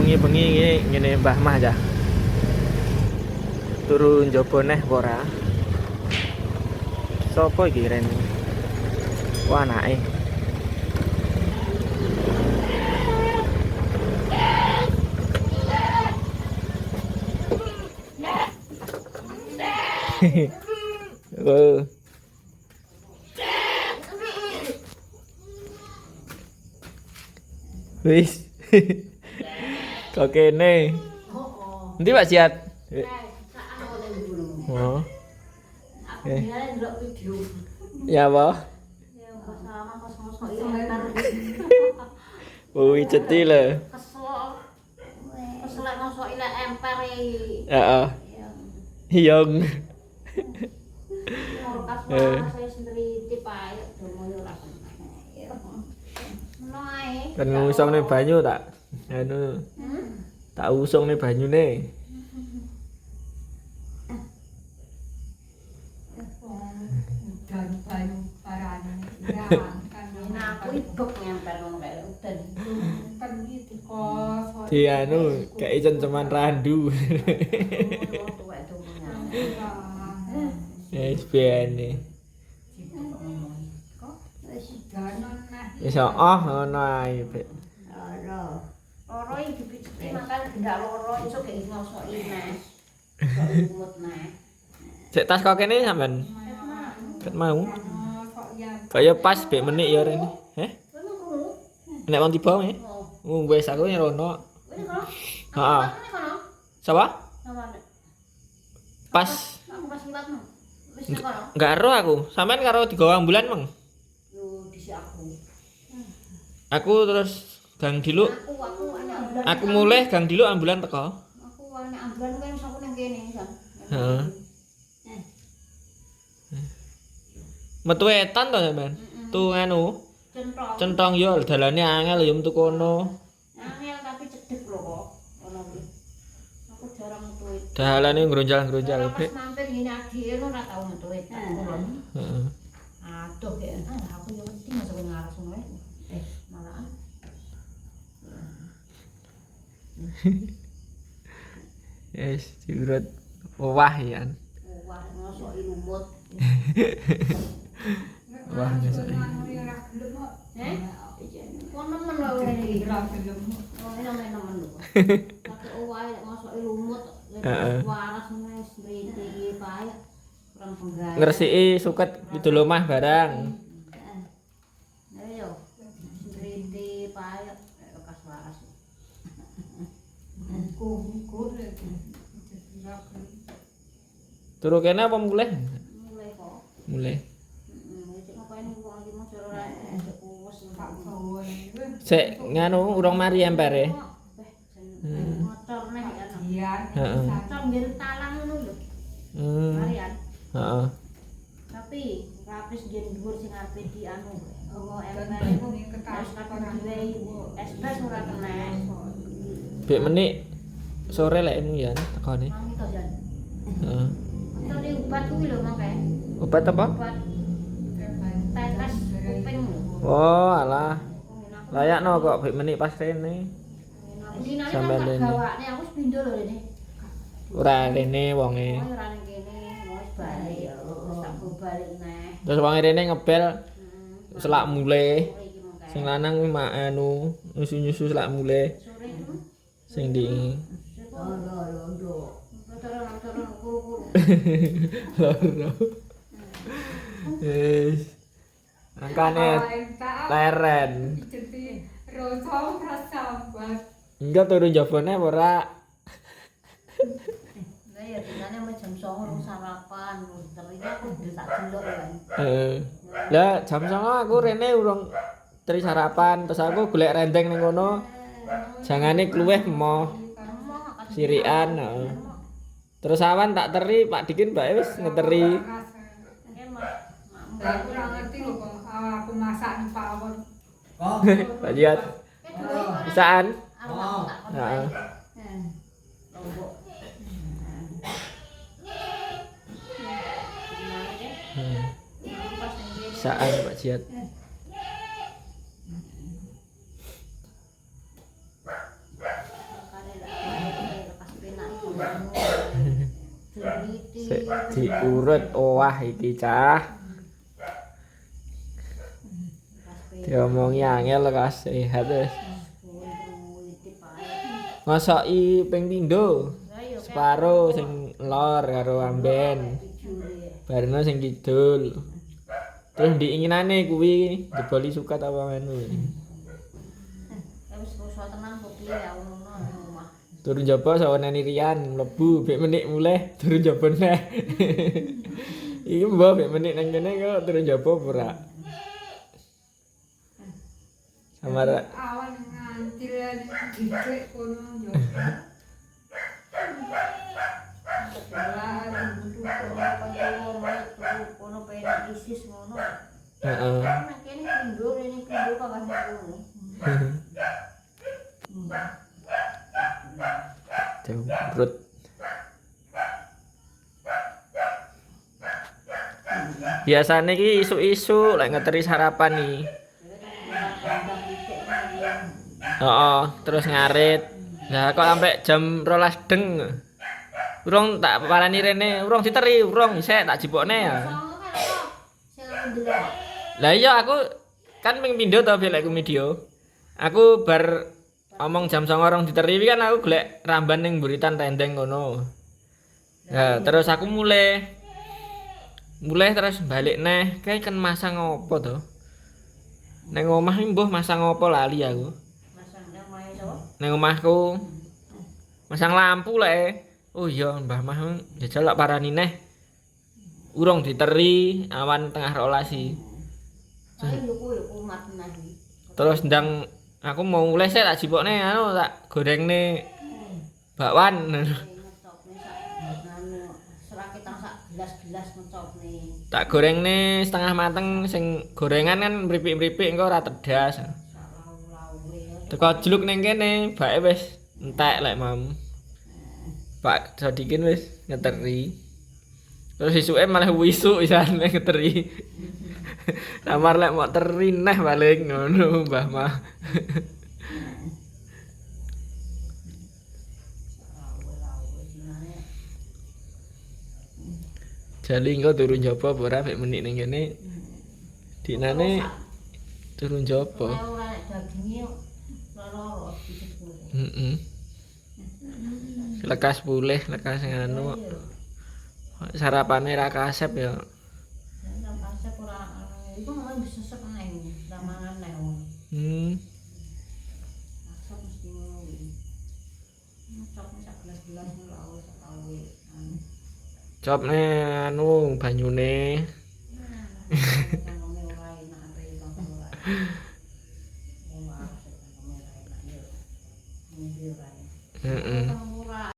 bengi-bengi ngene Mbah Mah ya. Turu njaba neh apa ora? Sopo iki Ren? Wah anake. Oh. Wis. Kok kene. Endi Pak Siat? Oh. Ya apa? Wih ceti lho. Kesel mosok ilek emper iki. Heeh. Iyong. Saya sendiri dipayu domoyo ora seneng. Ngono ae. Kan ngusung ning banyu tak anu. Tak usung ning banyune. Dan banyu parane. Ya, kan Nah, aku ibuk nyamper ngono kae udan. kan iki kos. Di anu kayak cengceman randu. Tuwek domonya. Wis biyen. Kok wis Danon nah. Wis ngono ae. ora. Loro iki dipiciti makan gendak loro iso gek ngosoki neh. Kok umut neh. Cek tas kok kene sampean. Ket mau. Kok ya Kaya pas bek menik ya rene. Heh? Kowe mau krungu? Nek wong tiba ya. Oh. Wis aku nyerono. Kowe kono? Heeh. Kono? Sapa? Sama. Pas Aku pas liwatmu. Wis nang kono. enggak ero aku. Sampean karo digawa ambulan, Mang. Yo dhisik aku. Aku terus gang diluk. Aku anak ambulan. Aku mulai gang diluk ambulan teko. Aku anak ambulan kowe wis aku nang kene, Sam. Heeh. Metu etan to sampean? Tu anu, Centong. centong yo dalane angel yo metu kono. Angel tapi cedhek lho kok. Ono kuwi. Aku jarang metu itu. Dalane ngronjal-ngronjal Pas bek. mampir ngene adike ora tau metu itu. Heeh. Aduh ya, aku yo mesti masuk ngaras ngono malahan. Yes, diurut wah ya. Wah, ngosoki lumut. Wah, ngesuk. ora gelem kok. Kok nemen lho iki. Ora gelem. Oh, ini nemen lho. Tapi wae ngosoki lumut, Heeh. waras wis mriti pae. Kurang penggawe. Ngresiki suket itu omah barang. Ayo. Mriti pae bekas waras. Kuku Turu kene apa mulai? Mulai kok. Mulai. Wis ngapain wong iki mau ora wis tak gawe. Sik nganu urung mari empere. motor neh ya. Iya. Heeh. Motor ngger talang ngono lho. Marian. Heeh. Tapi rapis nggih dhuwur sing arepe di anu. Ngono emper Ini iku ketahuan harus tak diwehi. Espas ora kena. Bek menik sore lek emu ya tekone. Mang itu jan. Heeh. Tadi obat kuwi lho mangke. Obat apa? Obat tetes kuping lho. Oh, alah. Layakno kok bek menik pas rene. Ini Sampai nang rene. gawane aku wis pindho lho rene. Ora rene wonge. Oh ora ning kene, wis balik. Wis tak go balik neh. Terus wonge rene ngebel selak mule. Iki mangke. Sing lanang kuwi mak anu nyusu-nyusu selak mule. Sore itu. Sing di Lho. Turun kuru-kuru. loro. Wis. Angkane leren. Jadi rasa prasabat. Enggak turun jabone apa ora? Lah ya dinane mau jam 09.00 sarapan, terus aku tak delok ya. Lah jam 09.00 aku rene urung tri sarapan terus aku golek rendeng ning kono. Jangane kluweh emoh sirikan. Heeh. Terus awan tak teri Pak Dikin Mbak wis ngeteri. Aku ora ngerti lho kok aku masak pawon. Pak Jiat. Bisaan? Heeh. Lombok. Bisaan Pak Jiat. Sik diurut owah iki cah. Diomongi angel kas sehat wis. Ngosoki ping pindho. Separo sing lor karo amben. Barno sing kidul. Terus diinginane kuwi jeboli sukat apa menu. Wis rusak tenan kok piye ya ngono omah. Turun jaba sawanane Rian mlebu bek menit mulih turun jaba neh. Iki mbah bek menit nang kene kok turun jaba ora. Samara Awan ngantil dicek kono yo. Lah Kono pengen isis ngono. heeh. Nang kene pindho kawan ngono. Jembrut. Biasane iki isuk-isuk lek ngeteri sarapan iki. Heeh, terus ngarit. Lah kok sampai jam 12 deng. Urung tak parani rene, urung diteri, urung isek tak jipokne ya. Lah iya aku kan ping pindho to velekku video. Aku bar omong jam 09.00 orang diteri kan aku golek ramban ning buritan tendeng ngono. Nah, terus aku mulai terus balik neh, kayak kan masang opo to? Neng omah iki mbuh masang opo lali aku. Masang nang omahe sapa? Neng omahku masang lampu lek. Oh iya Mbah Mah jajal lak parani neh. Urung diteri awan tengah 12. Saya yo kumat nang iki. Terus ndang aku mau mulai sik tak jipokne anu tak gorengne bakwan. Ngecopne sak anu seraketang sak gelas-gelas ngecopne. Tak gorengne setengah mateng sing gorengan kan mripik-mripik engko ora tedas. Sak lau-laue. Teko jeluk ning kene bake wis entek lek mam. Pak Sodikin wis ngeteri. Terus isuke malah wisuk pisan ngeteri. Lamar lek mau teri neh paling ngono Mbah Mah. Jali engko turun jaba apa ora mek menit ning kene. Dinane turun jaba. Ora daginge loro dijebul. Heeh. Lekas pulih, lekas nganu. Sarapane ra kasep ya. Nang kasep ora iku memang bisa sesek neng, ramangan neng. Kasep mesti ngono iki. Ngecopne sak gelas-gelas loro sak lawe. Copne anu banyune. Kanone ora enak ape kanone ora. Ora enak yo. Ini ora. Heeh.